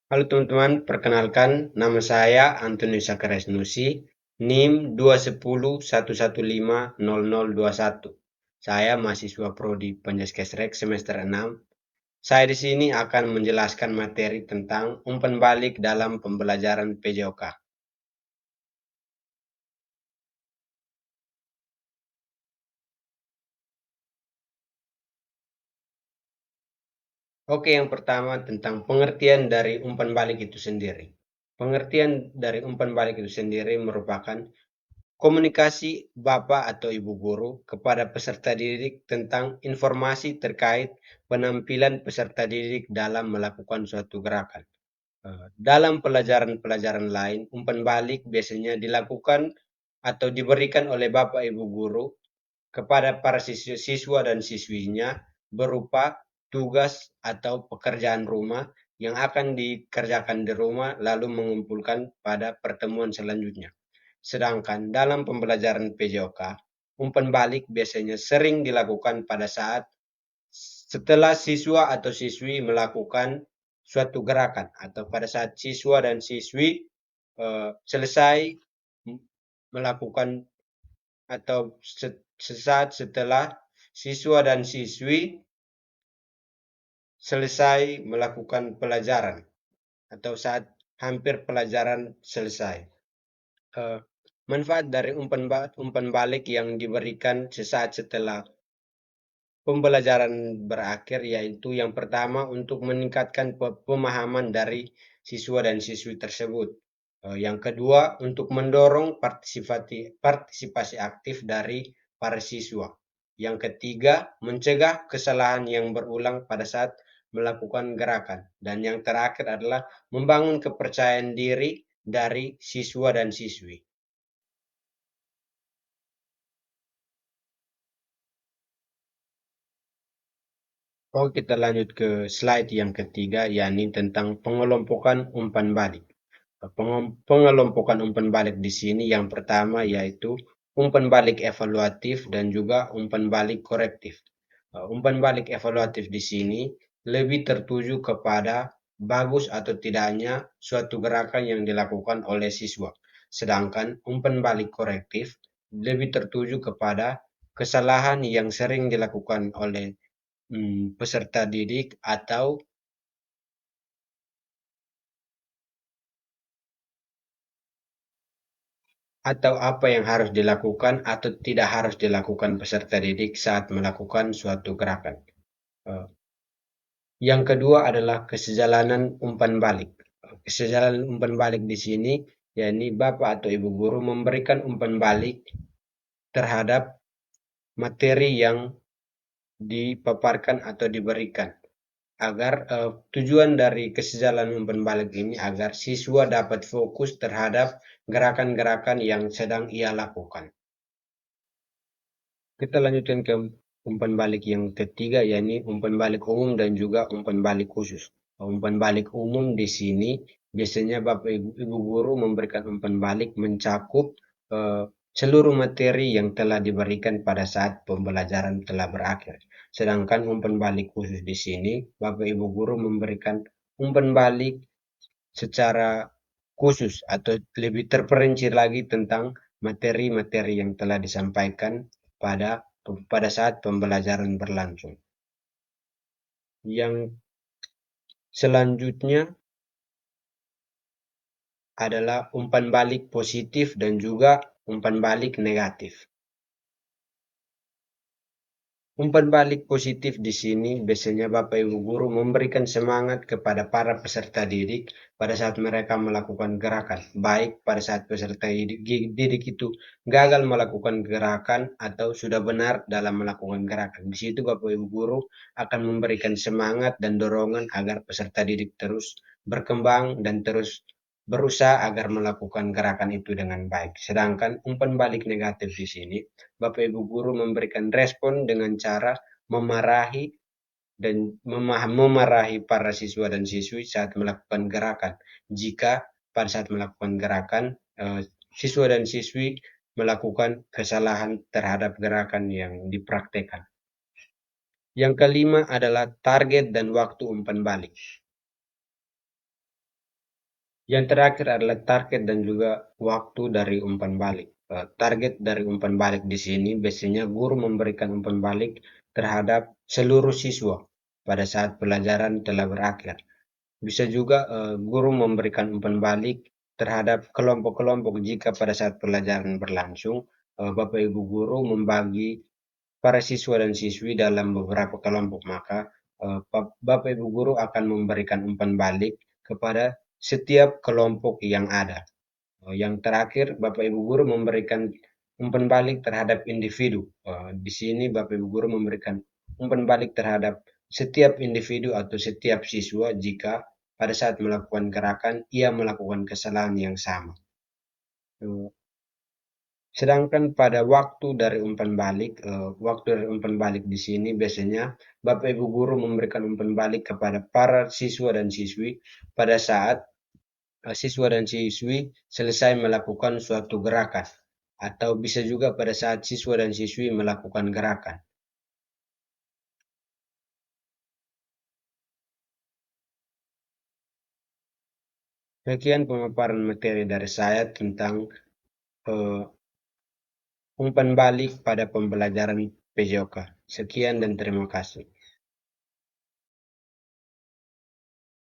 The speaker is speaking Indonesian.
Halo teman-teman, perkenalkan nama saya Antoni Sakares Nusi, NIM 21011500021. Saya mahasiswa Prodi Penjaskesrek semester 6. Saya di sini akan menjelaskan materi tentang umpan balik dalam pembelajaran PJOK. Oke, yang pertama tentang pengertian dari umpan balik itu sendiri. Pengertian dari umpan balik itu sendiri merupakan komunikasi Bapak atau Ibu guru kepada peserta didik tentang informasi terkait penampilan peserta didik dalam melakukan suatu gerakan. Dalam pelajaran-pelajaran lain, umpan balik biasanya dilakukan atau diberikan oleh Bapak Ibu guru kepada para siswa dan siswinya berupa tugas atau pekerjaan rumah yang akan dikerjakan di rumah lalu mengumpulkan pada pertemuan selanjutnya. Sedangkan dalam pembelajaran PJOK, umpan balik biasanya sering dilakukan pada saat setelah siswa atau siswi melakukan suatu gerakan atau pada saat siswa dan siswi selesai melakukan atau sesaat setelah siswa dan siswi selesai melakukan pelajaran atau saat hampir pelajaran selesai. Manfaat dari umpan balik yang diberikan sesaat setelah pembelajaran berakhir yaitu yang pertama untuk meningkatkan pemahaman dari siswa dan siswi tersebut. Yang kedua untuk mendorong partisipasi aktif dari para siswa. Yang ketiga mencegah kesalahan yang berulang pada saat melakukan gerakan. Dan yang terakhir adalah membangun kepercayaan diri dari siswa dan siswi. Oh, kita lanjut ke slide yang ketiga, yakni tentang pengelompokan umpan balik. Pengelompokan umpan balik di sini yang pertama yaitu umpan balik evaluatif dan juga umpan balik korektif. Umpan balik evaluatif di sini lebih tertuju kepada bagus atau tidaknya suatu gerakan yang dilakukan oleh siswa. Sedangkan umpan balik korektif lebih tertuju kepada kesalahan yang sering dilakukan oleh peserta didik atau apa yang harus dilakukan atau tidak harus dilakukan peserta didik saat melakukan suatu gerakan. Eh, Yang kedua adalah kesejalanan umpan balik. Kesejalanan umpan balik di sini, yakni Bapak atau Ibu guru memberikan umpan balik terhadap materi yang dipaparkan atau diberikan. Agar tujuan dari kesejalanan umpan balik ini agar siswa dapat fokus terhadap gerakan-gerakan yang sedang ia lakukan. Kita lanjutkan ke umpan balik yang ketiga, yakni umpan balik umum dan juga umpan balik khusus. Umpan balik umum di sini biasanya Bapak Ibu guru memberikan umpan balik mencakup eh, seluruh materi yang telah diberikan pada saat pembelajaran telah berakhir. Sedangkan umpan balik khusus di sini Bapak Ibu guru memberikan umpan balik secara khusus atau lebih terperinci lagi tentang materi-materi yang telah disampaikan pada pada saat pembelajaran berlangsung. Yang selanjutnya adalah umpan balik positif dan juga umpan balik negatif. Umpan balik positif di sini biasanya Bapak Ibu guru memberikan semangat kepada para peserta didik pada saat mereka melakukan gerakan, baik pada saat peserta didik itu gagal melakukan gerakan atau sudah benar dalam melakukan gerakan. Di situ Bapak Ibu guru akan memberikan semangat dan dorongan agar peserta didik terus berkembang dan terus berusaha agar melakukan gerakan itu dengan baik. Sedangkan umpan balik negatif di sini Bapak Ibu guru memberikan respon dengan cara memarahi dan memarahi para siswa dan siswi saat melakukan gerakan. Jika pada saat melakukan gerakan, siswa dan siswi melakukan kesalahan terhadap gerakan yang dipraktekkan. Yang kelima adalah target dan waktu umpan balik. Yang terakhir adalah target dan juga waktu dari umpan balik. Target dari umpan balik di sini biasanya guru memberikan umpan balik terhadap seluruh siswa pada saat pelajaran telah berakhir. Bisa juga guru memberikan umpan balik terhadap kelompok-kelompok jika pada saat pelajaran berlangsung, Bapak Ibu guru membagi para siswa dan siswi dalam beberapa kelompok, maka Bapak Ibu guru akan memberikan umpan balik kepada setiap kelompok yang ada. Yang terakhir, Bapak Ibu guru memberikan umpan balik terhadap individu. Di sini Bapak Ibu guru memberikan umpan balik terhadap setiap individu atau setiap siswa jika pada saat melakukan gerakan ia melakukan kesalahan yang sama. Eh, Sedangkan pada waktu dari umpan balik di sini biasanya Bapak Ibu guru memberikan umpan balik kepada para siswa dan siswi pada saat siswa dan siswi selesai melakukan suatu gerakan, atau bisa juga pada saat siswa dan siswi melakukan gerakan. Sekian pemaparan materi dari saya tentang eh, umpan balik pada pembelajaran PJOK. Sekian dan terima kasih.